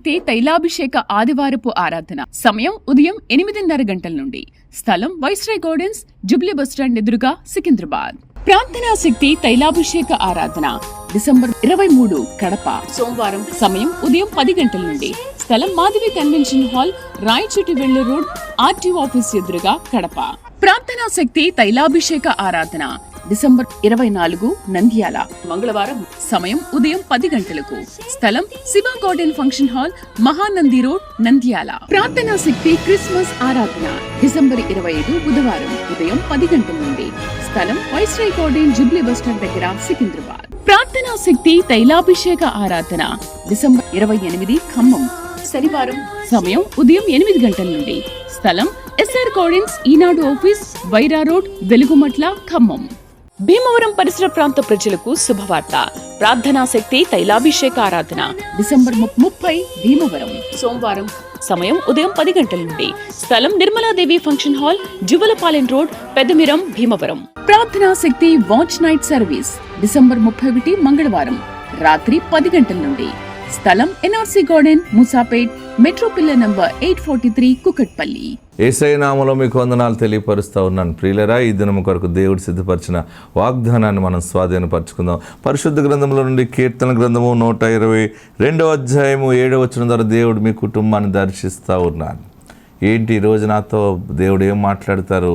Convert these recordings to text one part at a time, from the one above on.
శక్తి తైలాభిషేక ఆదివారపు ఆరాధన. సమయం ఉదయం 8:30 గంటల నుండి. స్థలం వైస్రాయ్ గార్డెన్స్, జుబ్లీ బస్టాండ్ ఎదురుగా, సికింద్రాబాద్. ప్రార్థనా శక్తి తైలాభిషేక ఆరాధన డిసెంబర్ 23 కడప, సోమవారం. సమయం ఉదయం 10 గంటల నుండి. స్థలం మాధవి కన్వెన్షన్ హాల్, రాయచోటి వెళ్ళు రోడ్, ఆర్టీఓ ఆఫీస్ ఎదురుగా, కడప. ప్రార్థనా శక్తి తైలాభిషేక ఆరాధన డిసెంబర్ 24 నంద్యాల, మంగళవారం. సమయం ఉదయం 10 గంటలకు. స్థలం Shiva garden function hall, Mahanandi road, Nandyal. ప్రార్థనా శక్తి క్రిస్మస్ ఆరాధన డిసెంబర్ 25 బుధవారం, ఉదయం 10 గంటల నుండి. స్థలం వైస్రాయ్ గార్డెన్, జుబ్లీ బస్టాండ్ దగ్గర, సికింద్రాబాద్. ప్రార్థనా శక్తి తైలాభిషేక ఆరాధన డిసెంబర్ 28 ఖమ్మం, శనివారం. సమయం ఉదయం 8 గంటల నుండి. స్థలం ఎస్ఆర్ గార్డెన్స్, ఈనాడు ఆఫీస్, వైరా రోడ్, వెలుగుమట్ల, ఖమ్మం. భీమవరం పరిసర ప్రాంత ప్రజలకు శుభవార్త. ప్రార్థనా శక్తి తైలాభిషేక ఆరాధన డిసెంబర్ 30 భీమవరం, సోమవారం. సమయం ఉదయం 10 గంటల నుండి. స్థలం Nirmaladevi function hall, Juvvalapalem road, Peddamiram, Bhimavaram. ప్రార్థనా శక్తి వాచ్ నైట్ సర్వీస్ డిసెంబర్ 31 మంగళవారం, రాత్రి 10 గంటల నుండి. స్థలం NRC garden, Moosapet, metro pillar number 843, Kukatpally. Yesayya నామములో మీకు వందనాలు తెలియపరుస్తూ ఉన్నాను. ప్రియులరా, ఈ దినము కొరకు దేవుడు సిద్ధపరిచిన వాగ్దానాన్ని మనం స్వాధీనపరచుకుందాం. పరిశుద్ధ గ్రంథంలో నుండి కీర్తన గ్రంథము 122వ అధ్యాయము 7వ వచనం ద్వారా దేవుడు మీ కుటుంబాన్ని దర్శిస్తూ ఉన్నాను. ఏంటి ఈరోజు నాతో దేవుడు ఏం మాట్లాడతారు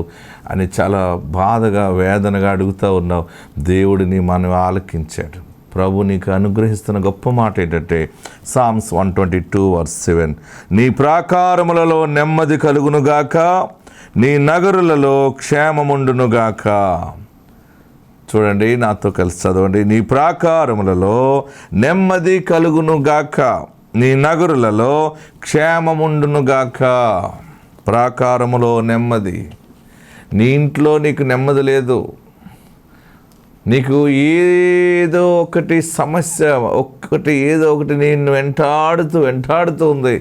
అని చాలా బాధగా, వేదనగా అడుగుతూ ఉన్నావు. దేవుడిని మనం ఆలకించాడు. ప్రభు నీకు అనుగ్రహిస్తున్న గొప్ప మాట ఏంటంటే సామ్స్ 122:7, నీ ప్రాకారములలో నెమ్మది కలుగునుగాక, నీ నగరులలో క్షేమముండునుగాక. చూడండి, నాతో కలిసి చదవండి. నీ ప్రాకారములలో నెమ్మది కలుగునుగాక, నీ నగరులలో క్షేమముండునుగాక. ప్రాకారములో నెమ్మది. నీ ఇంట్లో నీకు నెమ్మది లేదు. నీకు ఏదో ఒకటి సమస్య, ఏదో ఒకటి నేను వెంటాడుతూ ఉంది.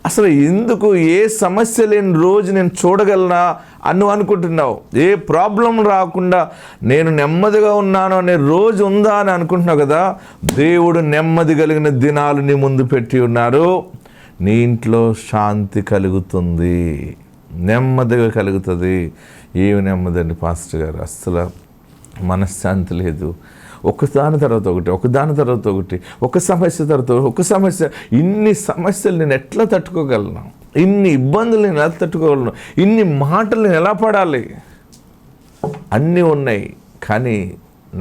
అసలు ఎందుకు ఏ సమస్య లేని రోజు నేను చూడగలనా అని అనుకుంటున్నావు. ఏ ప్రాబ్లం రాకుండా నేను నెమ్మదిగా ఉన్నాను అనే రోజు ఉందా అని అనుకుంటున్నావు కదా. దేవుడు నెమ్మది కలిగిన దినాలు నీ ముందు పెట్టి ఉన్నారు. నీ ఇంట్లో శాంతి కలుగుతుంది, నెమ్మదిగా కలుగుతుంది. ఏమి నెమ్మది అండి పాస్టర్ గారు, అస్సలు మనశ్శాంతి లేదు. ఒకదాని తర్వాత ఒకటి, ఒక సమస్య తర్వాత ఒక సమస్య. ఇన్ని సమస్యలు నేను ఎట్లా తట్టుకోగలను? ఇన్ని ఇబ్బందులు నేను ఎలా తట్టుకోగలను? ఇన్ని మాటలు నేను ఎలా పడాలి? అన్నీ ఉన్నాయి, కానీ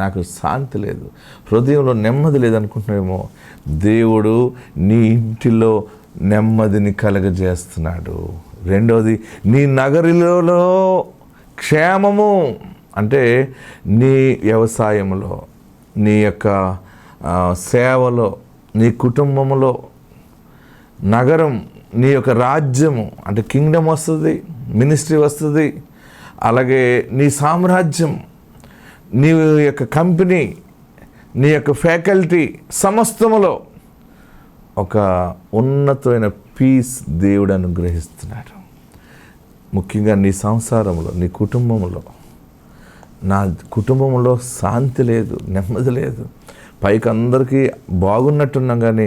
నాకు శాంతి లేదు, హృదయంలో నెమ్మది లేదనుకుంటున్నామేమో. దేవుడు నీ ఇంటిలో నెమ్మదిని కలగజేస్తున్నాడు. రెండవది, నీ నగరిలో క్షేమము. అంటే నీ వ్యవసాయంలో, నీ యొక్క సేవలో, నీ కుటుంబంలో, నగరం, నీ యొక్క రాజ్యము అంటే కింగ్డమ్ వస్తుంది, మినిస్ట్రీ వస్తుంది. అలాగే నీ సామ్రాజ్యం, నీ యొక్క కంపెనీ, నీ యొక్క ఫ్యాకల్టీ, సమస్తములో ఒక ఉన్నతమైన పీస్ దేవుడు అనుగ్రహిస్తున్నాడు. ముఖ్యంగా నీ సంసారంలో, నీ కుటుంబంలో. నా కుటుంబంలో శాంతి లేదు, నెమ్మది లేదు. పైకి అందరికీ బాగున్నట్టున్నాం, కానీ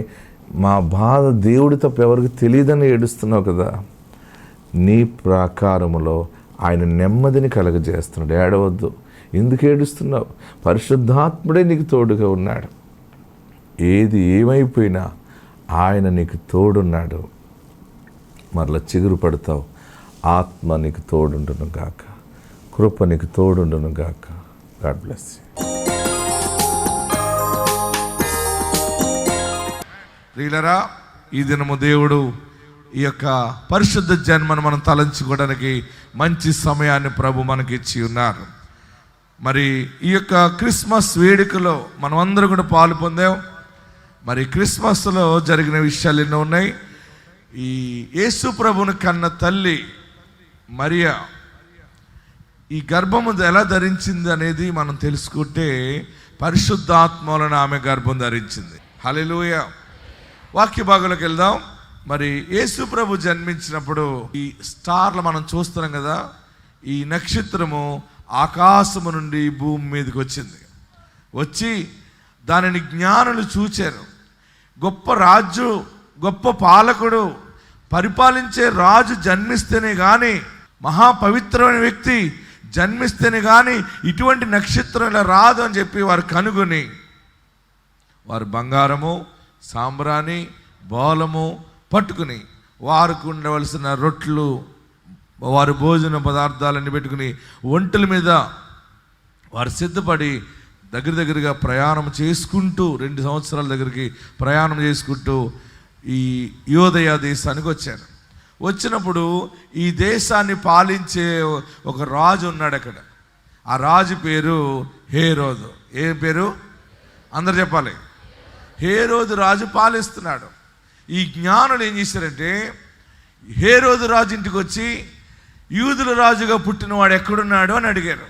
మా బాధ దేవుడి తప్ప ఎవరికి తెలియదని ఏడుస్తున్నావు కదా. నీ ప్రాకారములో ఆయన నెమ్మదిని కలగజేస్తున్నాడు. ఏడవద్దు. ఎందుకు ఏడుస్తున్నావు? పరిశుద్ధాత్ముడే నీకు తోడుగా ఉన్నాడు. ఏది ఏమైపోయినా ఆయన నీకు తోడున్నాడు. మరలా చిగురు పడతావు. ఆత్మ నీకు తోడుండును గాక, కృప నీకు తోడుండును గాక. God bless you. ప్రియులరా, ఈ దినము దేవుడు ఈ యొక్క పరిశుద్ధ జన్మను మనం తలంచుకోవడానికి మంచి సమయాన్ని ప్రభు మనకి ఇచ్చి ఉన్నారు. మరి ఈ యొక్క క్రిస్మస్ వేడుకలో మనం అందరూ కూడా పాలు పొందాం. మరి క్రిస్మస్లో జరిగిన విషయాలు ఎన్నో ఉన్నాయి. ఈ యేసు ప్రభుని కన్న తల్లి మరియా ఈ గర్భము ఎలా ధరించింది అనేది మనం తెలుసుకుంటే, పరిశుద్ధాత్మ వలన ఆమె గర్భం ధరించింది. హల్లెలూయా. వాక్య భాగంలోకి వెళ్దాం. మరి యేసు ప్రభు జన్మించినప్పుడు ఈ స్టార్లు మనం చూస్తున్నాం కదా. ఈ నక్షత్రము ఆకాశము నుండి భూమి మీదకి వచ్చి దానిని జ్ఞానులు చూచారు. గొప్ప రాజు గొప్ప పాలకుడు, పరిపాలించే రాజు జన్మిస్తేనే కానీ, మహాపవిత్రమైన వ్యక్తి జన్మిస్తేనే కానీ ఇటువంటి నక్షత్రం ఇలా రాదు అని చెప్పి వారు కనుగొని వారు బంగారము, సాంబ్రాణి, బోలము పట్టుకుని వారికి ఉండవలసిన రొట్లు, వారి భోజన పదార్థాలన్నీ పెట్టుకుని ఒంటెల మీద వారు సిద్ధపడి దగ్గరగా ప్రయాణం చేసుకుంటూ 2 సంవత్సరాల దగ్గరికి ప్రయాణం చేసుకుంటూ ఈ యోదయ దేశానికి వచ్చారు. వచ్చినప్పుడు ఈ దేశాన్ని పాలించే ఒక రాజు ఉన్నాడు అక్కడ. ఆ రాజు పేరు హేరోదు. ఏ పేరు? అందరు చెప్పాలి. హేరోదు రాజు పాలిస్తున్నాడు. ఈ జ్ఞానులు ఏం చేశారంటే హేరోదు రాజు ఇంటికి వచ్చి యూదుల రాజుగా పుట్టినవాడు ఎక్కడున్నాడు అని అడిగారు.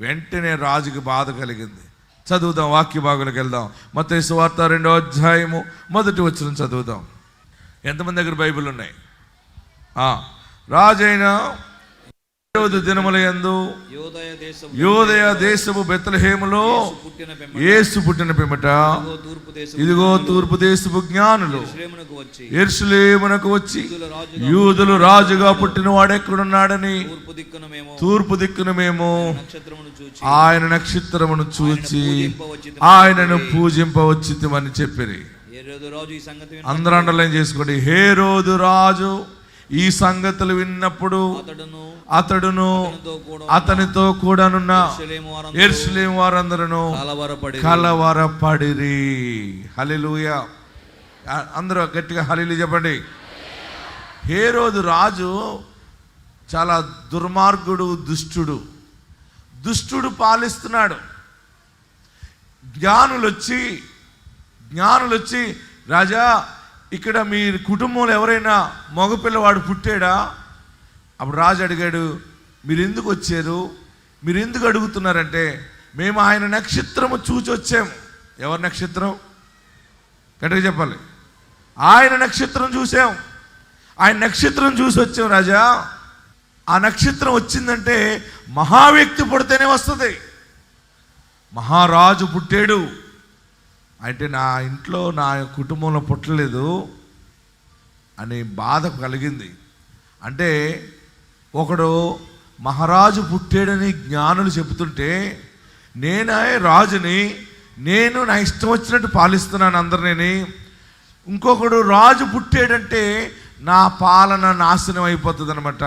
వెంటనే రాజుకి బాధ కలిగింది. చదువుదాం, వాక్య భాగంలోకి వెళ్దాం. మత్తయి సువార్త 2వ అధ్యాయము 1వ వచనం చదువుదాం. ఎంతమంది దగ్గర బైబిల్ ఉన్నాయి? రాజైన హేరోదు దినముల యందు యోదయ దేశము బెత్లెహేములో యేసు పుట్టిన పిమ్మట ఇదిగో తూర్పు దేశపు జ్ఞానులు యెరూషలేమునకు వచ్చి యూదులు రాజుగా పుట్టిన వాడు ఎక్కడున్నాడని తూర్పు దిక్కున మేము ఆయన నక్షత్రమును చూచి ఆయనను పూజింపవచ్చితిమని చెప్పిరి. అందరూ అండర్లైన్ చేసుకోండి. హేరోదు రాజు ఈ సంగతులు విన్నప్పుడు అతడును అతనితో కూడానున్న యెరూషలేము వారందరూ కలవరపడిరి. హల్లెలూయా. అందరూ గట్టిగా హల్లెలూయా చెప్పండి. హేరోదు రాజు చాలా దుర్మార్గుడు, దుష్టుడు పాలిస్తున్నాడు. జ్ఞానులు వచ్చి రాజా, ఇక్కడ మీ కుటుంబంలో ఎవరైనా మగపిల్లవాడు పుట్టాడా? అప్పుడు రాజు అడిగాడు, మీరు ఎందుకు వచ్చారు, మీరు ఎందుకు అడుగుతున్నారంటే, మేము ఆయన నక్షత్రము చూసి వచ్చాము. ఎవరి నక్షత్రం? గట్టిగా చెప్పాలి. ఆయన నక్షత్రం చూసాం. ఆయన నక్షత్రం చూసి వచ్చాం రాజా. ఆ నక్షత్రం వచ్చిందంటే మహావ్యక్తి పుడితేనే వస్తుంది. మహారాజు పుట్టాడు అంటే నా ఇంట్లో నా కుటుంబంలో పుట్టలేదు అని బాధ కలిగింది. అంటే ఒకడు మహారాజు పుట్టాడని జ్ఞానులు చెబుతుంటే నేనే రాజుని, నేను నా ఇష్టం వచ్చినట్టు పాలిస్తున్నాను అందరినీ. ఇంకొకడు రాజు పుట్టాడంటే నా పాలన నాశనం అయిపోతుంది అనమాట,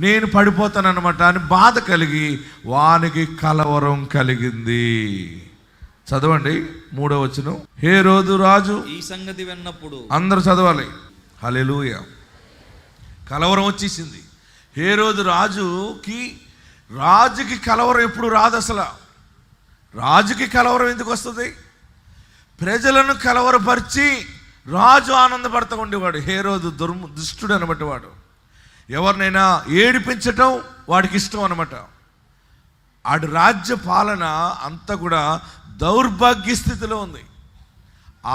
నేను పడిపోతానన్నమాట అని బాధ కలిగి వానికి కలవరం కలిగింది. చదవండి 3వ వచనం. హేరోదు రాజు ఈ సంగతి విన్నప్పుడు, అందరూ చదవాలి. హల్లెలూయా. కలవరం వచ్చేసింది. హేరోదు రాజుకి కలవరం ఎప్పుడు రాదు. అసలు రాజుకి కలవరం ఎందుకు వస్తుంది? ప్రజలను కలవరపరిచి రాజు ఆనందపడతా ఉండేవాడు. హేరోదు దుష్టుడు అనమాట. వాడు ఎవరినైనా ఏడిపించటం వాడికి ఇష్టం అనమాట. ఆడు రాజ్య పాలన అంతా కూడా దౌర్భాగ్య స్థితిలో ఉంది.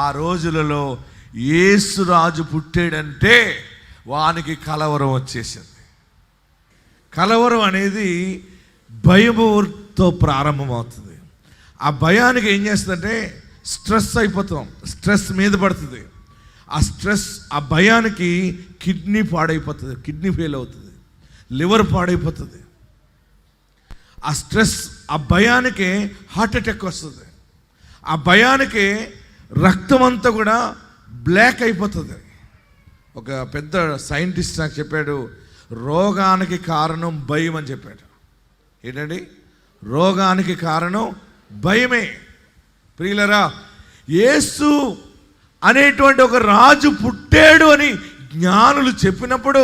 ఆ రోజులలో యేసు రాజు పుట్టాడంటే వానికి కలవరం వచ్చేసింది. కలవరం అనేది భయముతో ప్రారంభమవుతుంది. ఆ భయానికి ఏం చేస్తుందంటే స్ట్రెస్ అయిపోతాం, స్ట్రెస్ మీద పడుతుంది. ఆ స్ట్రెస్, ఆ భయానికి కిడ్నీ పాడైపోతుంది, కిడ్నీ ఫెయిల్ అవుతుంది, లివర్ పాడైపోతుంది. ఆ స్ట్రెస్, ఆ భయానికి హార్ట్ అటాక్ వస్తుంది. ఆ భయానికి రక్తం అంతా కూడా బ్లాక్ అయిపోతుంది. ఒక పెద్ద సైంటిస్ట్ నాకు చెప్పాడు, రోగానికి కారణం భయం అని చెప్పాడు. ఏంటండి? రోగానికి కారణం భయమే. ప్రియులరా, యేసు అనేటువంటి ఒక రాజు పుట్టాడు అని జ్ఞానులు చెప్పినప్పుడు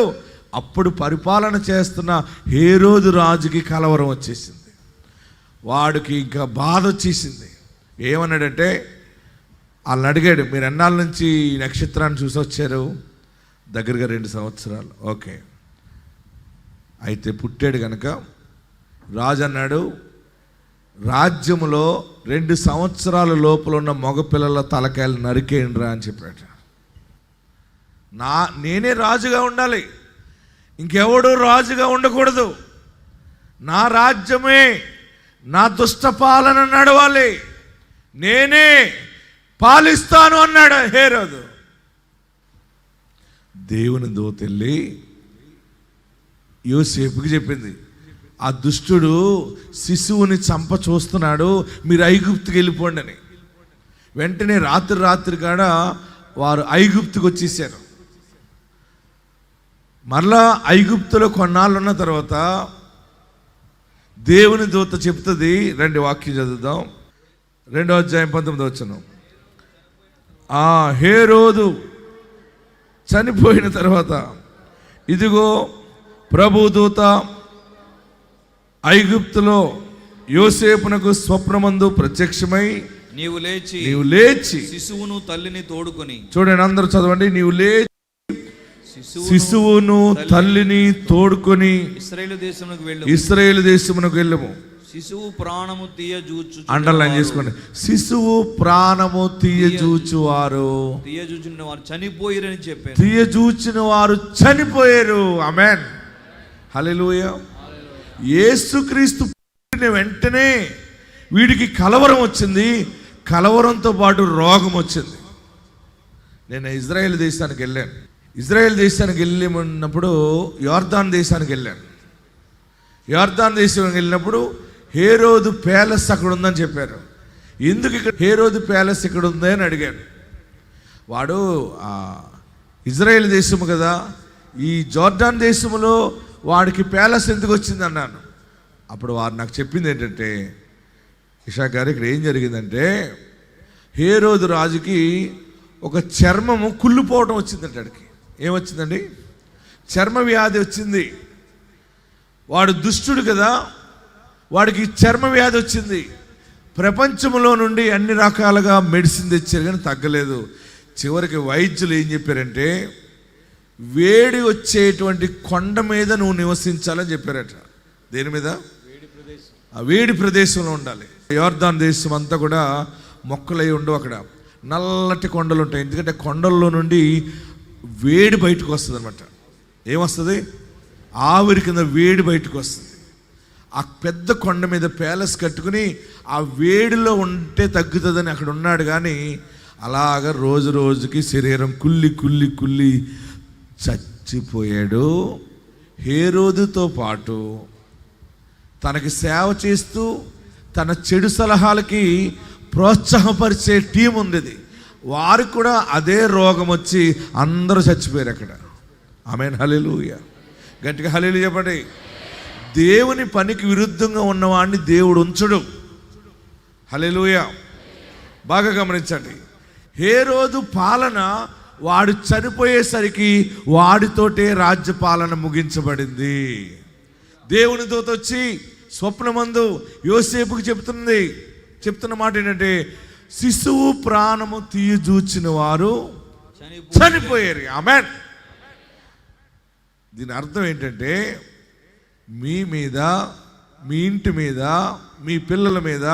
అప్పుడు పరిపాలన చేస్తున్న హేరోదు రాజుకి కలవరం వచ్చేసింది. వాడికి ఇంకా బాధ వచ్చేసింది. ఏమన్నాడంటే, వాళ్ళని అడిగాడు, మీరు ఎన్నాళ్ళ నుంచి ఈ నక్షత్రాన్ని చూసి వచ్చారు? దగ్గరగా 2 సంవత్సరాలు. ఓకే, అయితే పుట్టాడు కనుక రాజు అన్నాడు, రాజ్యములో 2 సంవత్సరాల లోపల ఉన్న మగపిల్లల తలకాయలు నరికేయండిరా అని చెప్పాడు. నేనే రాజుగా ఉండాలి, ఇంకెవడూ రాజుగా ఉండకూడదు. నా రాజ్యమే, నా దుష్ట పాలన నడవాలి, నేనే పాలిస్తాను అన్నాడు హేరోదు. దేవుని దూత వెళ్ళి యోసేపుకి చెప్పింది, ఆ దుష్టుడు శిశువుని చంప చూస్తున్నాడు, మీరు ఐగుప్తుకి వెళ్ళిపోండి అని. వెంటనే రాత్రి కాడ వారు ఐగుప్తుకి వచ్చేసారు. మరలా ఐగుప్తులో కొన్నాళ్ళు ఉన్న తర్వాత దేవుని దూత చెప్తుంది, రండి వాక్యం చదువుదాం, 2వ అధ్యాయం 19వ వచనం. హేరోదు చనిపోయిన తర్వాత ఇదిగో ప్రభు దూత ఐగుప్తులో యోసేపునకు స్వప్నమందు ప్రత్యక్షమై, నీవు లేచి శిశువును తల్లిని తోడుకొని, చూడండి అందరూ చదవండి, నీవు లేచి శిశువును తల్లిని తోడుకొని ఇశ్రాయేలు దేశమునకు వెళ్ళము. శిశువు ప్రాణము తీయజూచు, అండర్లైన్ చేసుకోండి, శిశువు ప్రాణము తీయజూచువారు చనిపోయారని చెప్పారు. తీయజూచిన వారు చనిపోయారు. ఆమేన్, హల్లెలూయా. యేసుక్రీస్తు పుట్టిన వెంటనే వీడికి కలవరం వచ్చింది, కలవరంతో పాటు రోగం వచ్చింది. నేను ఇజ్రాయెల్ దేశానికి వెళ్ళాను. ఇజ్రాయెల్ దేశానికి వెళ్ళినప్పుడు యోర్దాన్ దేశానికి వెళ్ళాను. యోర్దాన్ దేశానికి వెళ్ళినప్పుడు హేరోదు ప్యాలెస్ అక్కడ ఉందని చెప్పారు. ఎందుకు ఇక్కడ హేరోదు ప్యాలెస్ ఇక్కడ ఉంది అని అడిగాను. వాడు ఇజ్రాయెల్ దేశము కదా, ఈ జోర్డాన్ దేశంలో వాడికి ప్యాలెస్ ఎందుకు వచ్చింది అన్నాను. అప్పుడు వారు నాకు చెప్పింది ఏంటంటే, ఇషాక్ గారు ఇక్కడ ఏం జరిగిందంటే, హేరోదు రాజుకి ఒక చర్మము కుళ్ళిపోవడం వచ్చిందంట. వాడికి ఏమొచ్చిందండి? చర్మ వ్యాధి వచ్చింది. వాడు దుష్టుడు కదా, వాడికి చర్మ వ్యాధి వచ్చింది. ప్రపంచంలో నుండి అన్ని రకాలుగా మెడిసిన్ తెచ్చారు కానీ తగ్గలేదు. చివరికి వైద్యులు ఏం చెప్పారంటే, వేడి వచ్చేటువంటి కొండ మీద నువ్వు నివసించాలని చెప్పారట. దేని మీద? ఆ వేడి ప్రదేశంలో ఉండాలి. యోర్దాన్ దేశం అంతా కూడా మొక్కలై ఉండవు, అక్కడ నల్లటి కొండలు ఉంటాయి. ఎందుకంటే కొండల్లో నుండి వేడి బయటకు వస్తుంది అనమాట. ఏమొస్తుంది? ఆవిరి కింద వేడి బయటకు వస్తుంది. ఆ పెద్ద కొండ మీద ప్యాలెస్ కట్టుకుని ఆ వేడిలో ఉంటే తగ్గుతుందని అక్కడ ఉన్నాడు. కానీ అలాగ రోజు రోజుకి శరీరం కుళ్ళి కుళ్ళి కుళ్ళి చచ్చిపోయాడు. హేరోదుతో పాటు తనకి సేవ చేస్తూ తన చెడు సలహాలకి ప్రోత్సాహపరిచే టీం ఉండేది. వారికి కూడా అదే రోగం వచ్చి అందరూ చచ్చిపోయారు అక్కడ. ఆమేన్, హల్లెలూయా. గట్టిగా హల్లెలూయా చెప్పండి. దేవుని పనికి విరుద్ధంగా ఉన్నవాడిని దేవుడు ఉంచడు. హల్లెలూయా. బాగా గమనించండి. హేరోదు పాలన వాడు చనిపోయేసరికి వాడితోటే రాజ్య పాలన ముగించబడింది. దేవుని దూత వచ్చి స్వప్నమందు యోసేపుకి చెప్తున్న మాట ఏంటంటే, శిశువు ప్రాణము తీయజూచిన వారు చనిపోయారు. ఆమేన్. దీని అర్థం ఏంటంటే, మీ మీద, మీ ఇంటి మీద, మీ పిల్లల మీద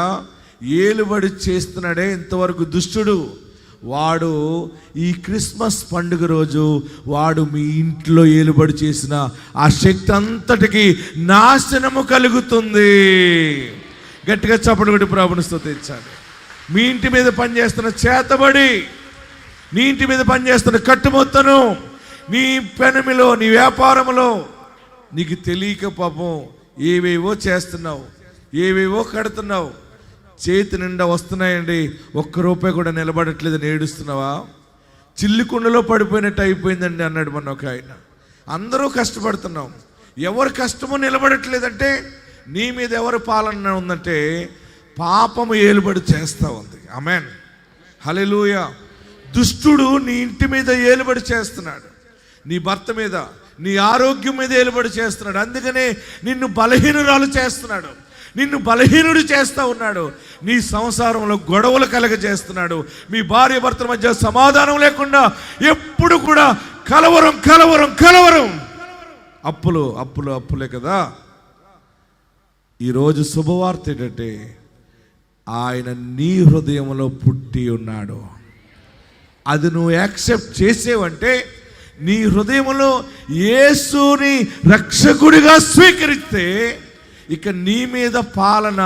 ఏలుబడి చేస్తున్నాడే ఇంతవరకు దుష్టుడు, వాడు ఈ క్రిస్మస్ పండుగ రోజు వాడు మీ ఇంట్లో ఏలుబడి చేసిన ఆ శక్తి అంతటికి నాశనము కలుగుతుంది. గట్టిగా చప్పటి కొట్టి ప్రభువుని స్తుతించాలి. మీ ఇంటి మీద పనిచేస్తున్న చేతబడి, నీ ఇంటి మీద పనిచేస్తున్న కట్టుమొత్తను, నీ పెనమిలో, నీ వ్యాపారంలో నీకు తెలియక పాపం ఏవేవో చేస్తున్నావు, ఏవేవో కడుతున్నావు, చేతి నిండా వస్తున్నాయండి, ₹1 కూడా నిలబడట్లేదని ఏడుస్తున్నావా? చిల్లికుండలో పడిపోయినట్టు అయిపోయిందండి అన్నాడు మొన్న ఒక ఆయన. అందరూ కష్టపడుతున్నాం, ఎవరు కష్టమో నిలబడట్లేదంటే నీ మీద ఎవరు పాలన ఉందంటే పాపము ఏలుబడి చేస్తూ ఉంది. ఆమేన్, హల్లెలూయా. దుష్టుడు నీ ఇంటి మీద ఏలుబడి చేస్తున్నాడు, నీ భర్త మీద, నీ ఆరోగ్యం మీద ఏలుబడి చేస్తున్నాడు. అందుకనే నిన్ను బలహీనురాలు చేస్తున్నాడు, నిన్ను బలహీనుడు చేస్తూ ఉన్నాడు. నీ సంసారంలో గొడవలు కలగజేస్తున్నాడు. మీ భార్య భర్తల మధ్య సమాధానం లేకుండా ఎప్పుడు కూడా కలవరం కలవరం కలవరం, అప్పులు అప్పులు అప్పులే కదా. ఈరోజు శుభవార్త ఏంటంటే, ఆయన నీ హృదయంలో పుట్టి ఉన్నాడు. అది నువ్వు యాక్సెప్ట్ చేసేవంటే, నీ హృదయంలో యేసుని రక్షకుడిగా స్వీకరిస్తే ఇక నీ మీద పాలన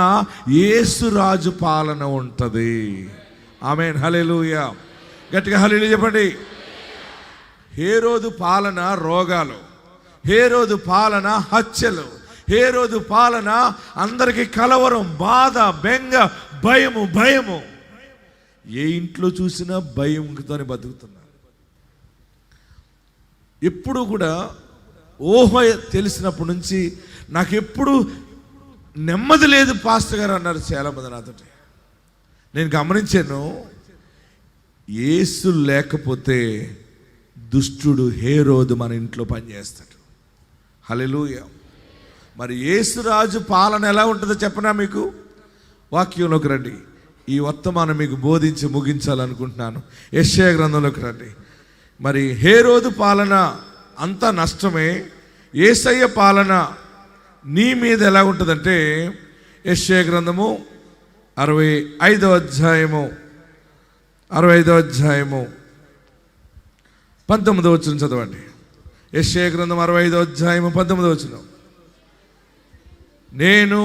యేసు రాజు పాలన ఉంటుంది. ఆమేన్, హల్లెలూయా. గట్టిగా హల్లెలూయా చెప్పండి. హేరోదు పాలన రోగాలు, హేరోదు పాలన హత్యలు, హేరోదు పాలన అందరికీ కలవరం, బాధ, బెంగ, భయము. ఏ ఇంట్లో చూసినా భయంతోనే బతుకుతున్నారు. ఎప్పుడు కూడా ఊహ తెలిసినప్పటి నుంచి నాకు ఎప్పుడు నెమ్మది లేదు పాస్టర్ గారు అన్నారు చాలామంది నాతోటి. నేను గమనించాను, యేసు లేకపోతే దుష్టుడు హేరోదు మన ఇంట్లో పనిచేస్తాడు. హల్లెలూయా. మరి యేసు రాజు పాలన ఎలా ఉంటుందో చెప్పనా మీకు? వాక్యంలోకి రండి. ఈ వర్తమానం మీకు బోధించి ముగించాలనుకుంటున్నాను. యెషయా గ్రంథంలోకి రండి. మరి హేరోదు పాలన అంతా నష్టమే. యేసయ్య పాలన నీ మీద ఎలా ఉంటుందంటే, యెషయా గ్రంథము 65వ అధ్యాయము 19వ వచనం చదవండి. యెషయా గ్రంథం 65వ అధ్యాయము 19వ వచనం. నేను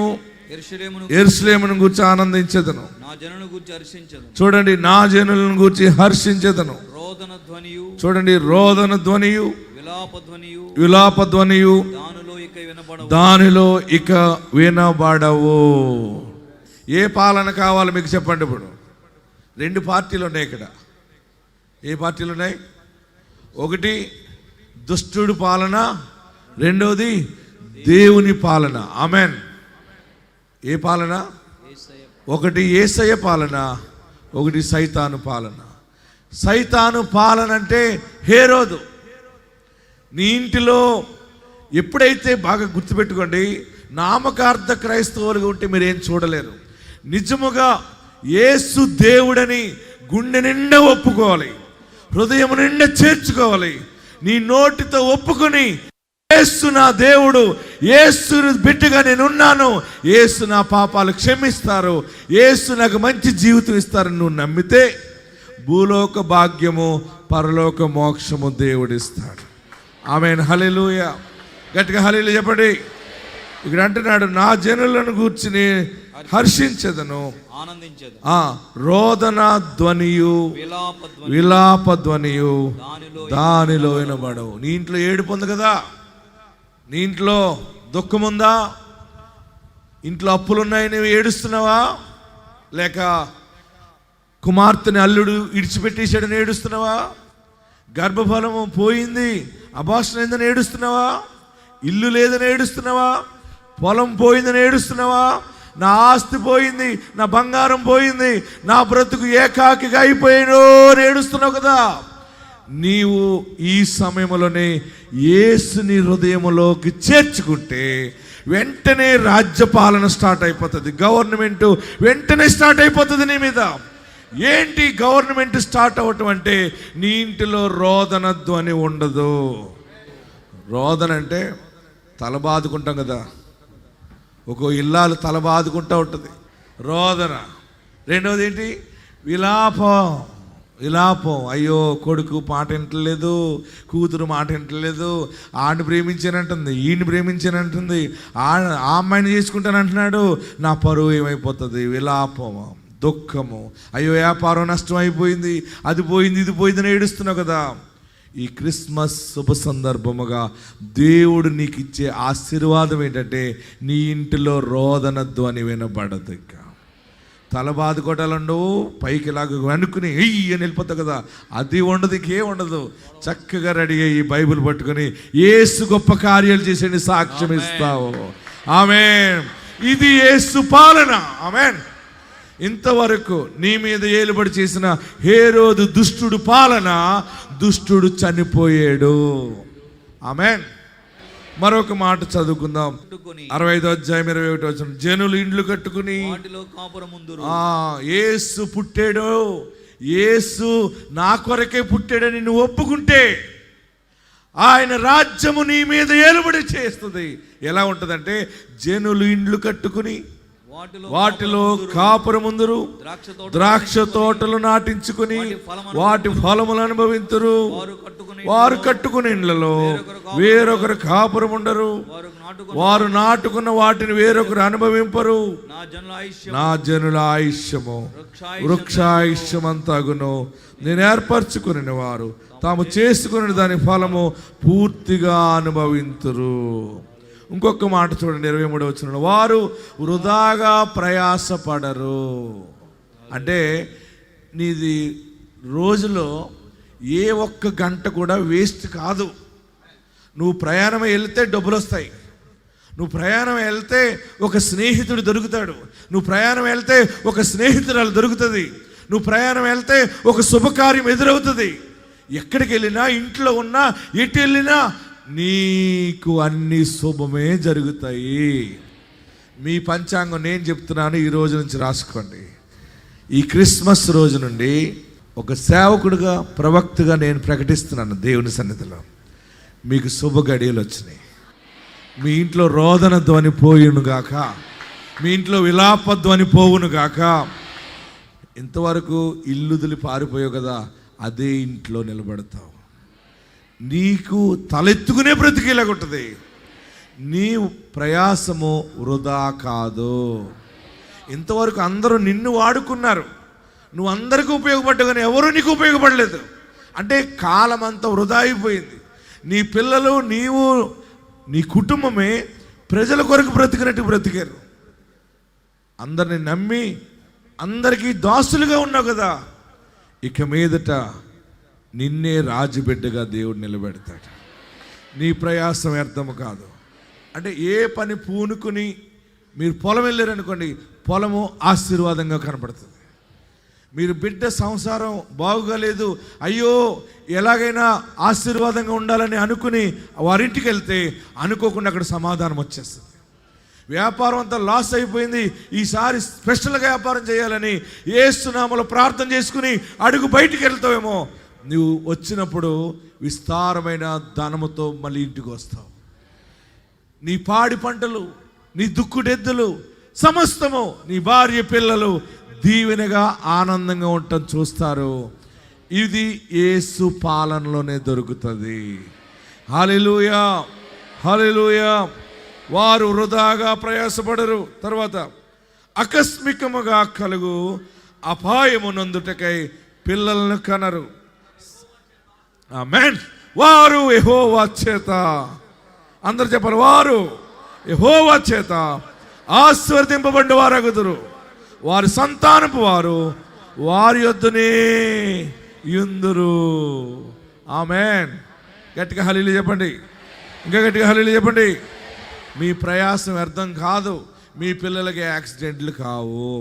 యెరూషలేమును గూర్చి ఆనందించెదను, నా జనులను గూర్చి హర్షించెదను. చూడండి, నా జనులను గూర్చి హర్షించెదను. రోదన ధ్వనియు, చూడండి, రోదన ధ్వనియు, విలాప ధ్వనియు దానిలో ఇక వినబడవు. ఏ పాలన కావాలి మీకు చెప్పండి. ఇప్పుడు 2 పార్టీలు ఉన్నాయి ఇక్కడ. ఏ పార్టీలు ఉన్నాయి? ఒకటి దుష్టుడు పాలన, రెండోది దేవుని పాలన. ఆమెన్. ఏ పాలన? ఒకటి యేసయ్య పాలన, ఒకటి సైతాను పాలన. సైతాను పాలన అంటే హేరోదు. నీ ఇంటిలో ఎప్పుడైతే, బాగా గుర్తుపెట్టుకోండి, నామకార్థ క్రైస్తవులుగా ఉంటే మీరు ఏం చూడలేరు. నిజముగా యేసు దేవుడని గుండె నిండా ఒప్పుకోవాలి, హృదయం నిండా చేర్చుకోవాలి. నీ నోటితో ఒప్పుకొని, యేసు నా దేవుడు, యేసు బిడ్డగా నేనున్నాను, యేసు నా పాపాలు క్షమిస్తారు, యేసు నాకు మంచి జీవితం ఇస్తారని నువ్వు నమ్మితే భూలోక భాగ్యము, పరలోక మోక్షము దేవుడిస్తాడు. ఆమేన్. హల్లెలూయా. గట్టిగా హల్లెలూయా చెప్పండి. ఇక్కడ అంటున్నాడు, నా జనులను గూర్చి హర్షించెదను, రోదన ధ్వనియు, విలాప ధ్వనియు దానిలో వినబడవు. నీ ఇంట్లో ఏడుపు ఉంది కదా, నీ ఇంట్లో దుఃఖం ఉందా, ఇంట్లో అప్పులున్నాయి, నువ్వు ఏడుస్తున్నావా? లేక కుమార్తెని అల్లుడు ఇడిచిపెట్టేశాడని ఏడుస్తున్నావా? గర్భఫలము పోయింది, అబార్షన్ అయిందని ఏడుస్తున్నావా? ఇల్లు లేదని ఏడుస్తున్నావా? పొలం పోయిందని ఏడుస్తున్నావా? నా ఆస్తి పోయింది, నా బంగారం పోయింది, నా బ్రతుకు ఏకాకిగా అయిపోయాను అని ఏడుస్తున్నావు కదా. నీవు ఈ సమయంలోనే యేసుని హృదయంలోకి చేర్చుకుంటే వెంటనే రాజ్యపాలన స్టార్ట్ అయిపోతుంది. గవర్నమెంట్ వెంటనే స్టార్ట్ అయిపోతుంది నీ మీద. ఏంటి గవర్నమెంట్ స్టార్ట్ అవ్వటం అంటే, నీ ఇంటిలో రోదన ధ్వని ఉండదు. రోదన అంటే తల బాదుకుంటాం కదా, ఒక్కో ఇల్లాలు తల బాదుకుంటూ ఉంటుంది, రోదన. రెండవది ఏంటి? విలాపం. అయ్యో, కొడుకు మాట వింటలేదు, కూతురు మాట వింటలేదు, ఆడిని ప్రేమించానంటుంది, ఈయన్ని ప్రేమించానంటుంది, ఆ అమ్మాయిని చేసుకుంటానంటున్నాడు, నా పరువు ఏమైపోతుంది. విలాపం, దుఃఖము. అయ్యో, వ్యాపారం నష్టం అయిపోయింది, అది పోయింది, ఇది పోయిందని ఏడుస్తున్నావు కదా. ఈ క్రిస్మస్ శుభ సందర్భముగా దేవుడు నీకు ఇచ్చే ఆశీర్వాదం ఏంటంటే, నీ ఇంటిలో రోదన ధ్వని వినబడదు. ఇక తల బాదుకోవటాలండవు, పైకి ఇలాగ అనుకుని అని వెళ్ళిపోతావు కదా, అది ఉండదు, ఇంకే ఉండదు. చక్కగా రెడీ అయ్యి బైబిల్ పట్టుకొని యేసు గొప్ప కార్యాలు చేసేది సాక్ష్యం ఇస్తావు. ఆమేన్. ఇది యేసు పాలన. ఆమేన్. ఇంతవరకు నీ మీద ఏలుబడి చేసిన హేరోదు దుష్టుడు పాలన, దుష్టుడు చనిపోయాడు. ఆమేన్. మరొక మాట చదువుకుందాం. 65వ అధ్యాయం 21వ వచనం. జనులు ఇండ్లు కట్టుకుని యేసు పుట్టాడు, యేసు నా కొరకే పుట్టాడని నువ్వు ఒప్పుకుంటే ఆయన రాజ్యము నీ మీద ఏలుబడి చేస్తుంది. ఎలా ఉంటుందంటే, జనులు ఇండ్లు కట్టుకుని వాటిలో కాపురముందురు, ద్రాక్ష తోటలు నాటించుకుని వాటి ఫలములు అనుభవింతురు. వారు కట్టుకుని ఇండ్లలో వేరొకరు కాపురం ఉండరు. వారు నాటుకున్న వాటిని వేరొకరు అనుభవింపరు. నా జనుల ఆయుష్యము వృక్షాయుష్యమంతగును. నేను ఏర్పరచుకుని వారు తాము చేసుకుని దాని ఫలము పూర్తిగా అనుభవింతురు. ఇంకొక మాట చూడండి, 23వ వచనంలో, వారు వృధాగా ప్రయాసపడరు. అంటే నీది రోజులో ఏ ఒక్క గంట కూడా వేస్ట్ కాదు. నువ్వు ప్రయాణం వెళ్తే డబ్బులు వస్తాయి, నువ్వు ప్రయాణం వెళ్తే ఒక స్నేహితుడు దొరుకుతాడు, నువ్వు ప్రయాణం వెళ్తే ఒక స్నేహితురాలు దొరుకుతుంది, నువ్వు ప్రయాణం వెళ్తే ఒక శుభకార్యం ఎదురవుతుంది. ఎక్కడికి వెళ్ళినా, ఇంట్లో ఉన్నా, ఎటు వెళ్ళినా నీకు అన్ని శుభమే జరుగుతాయి. మీ పంచాంగం నేను చెప్తున్నాను, ఈ రోజు నుంచి రాసుకోండి. ఈ క్రిస్మస్ రోజు నుండి ఒక సేవకుడిగా, ప్రవక్తగా నేను ప్రకటిస్తున్నాను దేవుని సన్నిధిలో, మీకు శుభ గడియలు వచ్చినాయి. మీ ఇంట్లో రోదన ధ్వని పోయునుగాక, మీ ఇంట్లో విలాప ధ్వని పోవునుగాక. ఇంతవరకు ఇల్లుదిలి పారిపోయావు కదా, అదే ఇంట్లో నిలబడతావు. నీకు తలెత్తుకునే బ్రతికేలాగుంటుంది. నీ ప్రయాసము వృధా కాదు. ఇంతవరకు అందరూ నిన్ను వాడుకున్నారు, నువ్వు అందరికీ ఉపయోగపడ్డావు, కానీ ఎవరు నీకు ఉపయోగపడలేదు. అంటే కాలం అంతా వృధా అయిపోయింది. నీ పిల్లలు, నీవు, నీ కుటుంబమే ప్రజల కొరకు బ్రతికినట్టు బ్రతికారు. అందరిని నమ్మి అందరికీ దాసులుగా ఉన్నావు కదా. ఇక మీదట నిన్నే రాజుబిడ్డగా దేవుడు నిలబెడతాడు. నీ ప్రయాసం వ్యర్థము కాదు. అంటే ఏ పని పూనుకుని మీరు పొలం వెళ్ళారనుకోండి, పొలము ఆశీర్వాదంగా కనపడుతుంది. మీరు బిడ్డ సంసారం బాగుగాలేదు, అయ్యో ఎలాగైనా ఆశీర్వాదంగా ఉండాలని అనుకుని వారింటికి వెళ్తే అనుకోకుండా అక్కడ సమాధానం వచ్చేస్తుంది. వ్యాపారం అంతా లాస్ అయిపోయింది, ఈసారి స్పెషల్గా వ్యాపారం చేయాలని యేసు నామములో ప్రార్థన చేసుకుని అడుగు బయటికి వెళ్తావేమో, నువ్వు వచ్చినప్పుడు విస్తారమైన ధనముతో మళ్ళీ ఇంటికి వస్తావు. నీ పాడి పంటలు, నీ దుక్కుడెద్దులు, సమస్తము, నీ భార్య పిల్లలు దీవెనగా ఆనందంగా ఉండటం చూస్తారు. ఇది యేసు పాలనలోనే దొరుకుతుంది. హల్లెలూయా, హల్లెలూయా. వారు వృధాగా ప్రయాసపడరు. తర్వాత, ఆకస్మికముగా కలుగు అపాయమునందుటకై పిల్లలను కనరు. ఆమేన్. వారు యెహోవా చేత, అందరు చెప్పాలి, వారు యెహోవా చేత ఆశీర్వదింపబడిన వారగుదురు. వారి సంతానపు వారు వారి యొద్దనే యుందురు. ఆమేన్. గట్టిగా హల్లెలూయా చెప్పండి, ఇంకా గట్టిగా హల్లెలూయా చెప్పండి. మీ ప్రయాసం వ్యర్థం కాదు, మీ పిల్లలకి యాక్సిడెంట్లు కావు.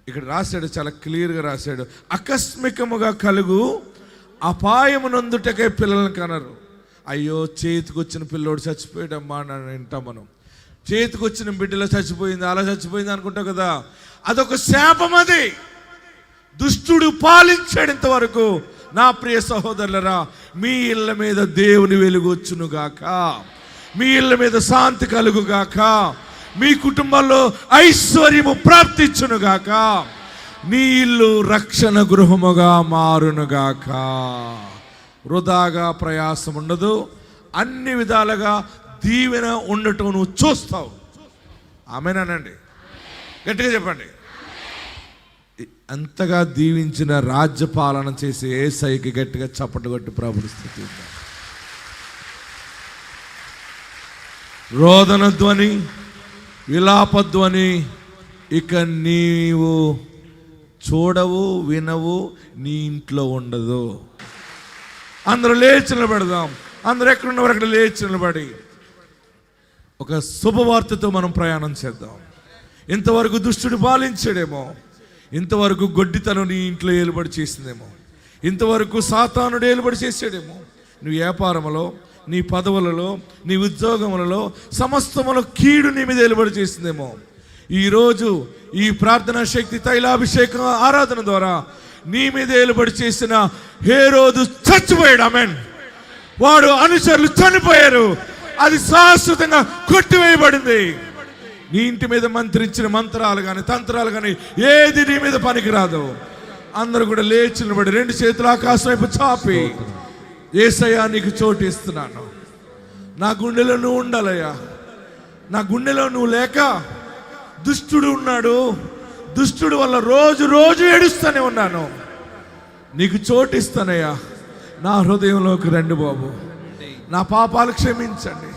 ఇక్కడ రాశాడు, చాలా క్లియర్గా రాశాడు, ఆకస్మికముగా కలుగు అపాయమునందుటకై పిల్లలను కనరు. అయ్యో చేతికి వచ్చిన పిల్లోడు చచ్చిపోయాడమ్మా అని వింటాం మనం. చేతికి వచ్చిన బిడ్డలో చచ్చిపోయింది, అలా చచ్చిపోయింది అనుకుంటావు కదా, అదొక శాపం. అది దుష్టుడు పాలించాడు ఇంతవరకు. నా ప్రియ సహోదరులరా, మీ ఇళ్ళ మీద దేవుని వెలుగు వచ్చునుగాక, మీ ఇళ్ళ మీద శాంతి కలుగుగాక, మీ కుటుంబంలో ఐశ్వర్యము ప్రాప్తించునుగాక, నీ ఇల్లు రక్షణ గృహముగా మారునుగాక. వృధాగా ప్రయాసం ఉండదు, అన్ని విధాలుగా దీవెన ఉండటం నువ్వు చూస్తావు. ఆమేనండి, గట్టిగా చెప్పండి. అంతగా దీవించిన రాజ్యపాలన చేసే యేసయ్యకి గట్టిగా చప్పట్లు కొట్టి ప్రభుని స్తుతిద్దాం. రోదన ధ్వని, విలాప ధ్వని ఇక నీవు చూడవు, వినవు, నీ ఇంట్లో ఉండదు. అందరూ లేచి నిలబడదాం. అందరూ ఎక్కడున్నవారు అక్కడ లేచి నిలబడి ఒక శుభవార్తతో మనం ప్రయాణం చేద్దాం. ఇంతవరకు దుష్టుడు పాలించాడేమో, ఇంతవరకు గొడ్డితనం నీ ఇంట్లో ఏలుబడి చేసిందేమో, ఇంతవరకు సాతానుడు ఏలుబడి చేసాడేమో, నువ్వు వ్యాపారములో, నీ పదవులలో, నీ ఉద్యోగములలో సమస్తములో కీడు నీ మీద ఏలుబడి చేసిందేమో. ఈరోజు ఈ ప్రార్థనా శక్తి తైలాభిషేకం ఆరాధన ద్వారా నీ మీద ఏలుబడి చేసిన హేరోదు చచ్చిపోయాడు. ఆమేన్. వాడు అనుచరులు చనిపోయారు, అది శాశ్వతంగా కొట్టివేయబడింది. నీ ఇంటి మీద మంత్రించిన మంత్రాలు కానీ తంత్రాలు కానీ ఏది నీ మీద పనికిరాదు. అందరూ కూడా లేచి నిలబడి 2 చేతులు ఆకాశం వైపు చాపి, యేసయ్యా నీకు చోటు ఇస్తున్నాను, నా గుండెలో నువ్వు ఉండాలయ్యా, నా గుండెలో నువ్వు లేక దుష్టుడు ఉన్నాడు, దుష్టుడు వల్ల రోజు రోజు ఏడుస్తూనే ఉన్నాను, నీకు చోటు ఇస్తానయ్యా, నా హృదయంలోకి రండి బాబు, నా పాపాలు క్షమించండి.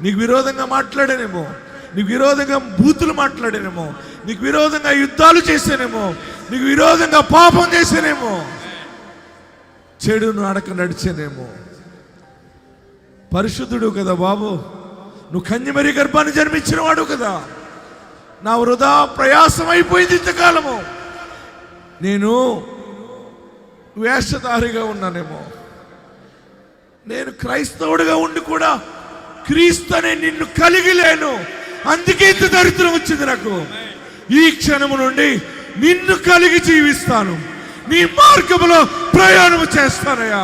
నీకు విరోధంగా మాట్లాడానేమో, నీకు విరోధంగా బూతులు మాట్లాడానేమో, నీకు విరోధంగా యుద్ధాలు చేశానేమో, నీకు విరోధంగా పాపం చేశానేమో, చెడును అడక నడిచానేమో. పరిశుద్ధుడు కదా బాబు, నువ్వు కన్యమరి గర్భాన్ని జన్మించిన వాడు కదా. నా వృధా ప్రయాసం అయిపోయింది ఇంతకాలము, నేను వేషధారిగా ఉన్నానేమో, నేను క్రైస్తవుడిగా ఉండి కూడా క్రీస్తు అనే నిన్ను కలిగి లేను, అందుకే ఇంత దరిద్రం వచ్చింది నాకు. ఈ క్షణము నుండి నిన్ను కలిగి జీవిస్తాను, నీ మార్గములో ప్రయాణం చేస్తానయ్యా.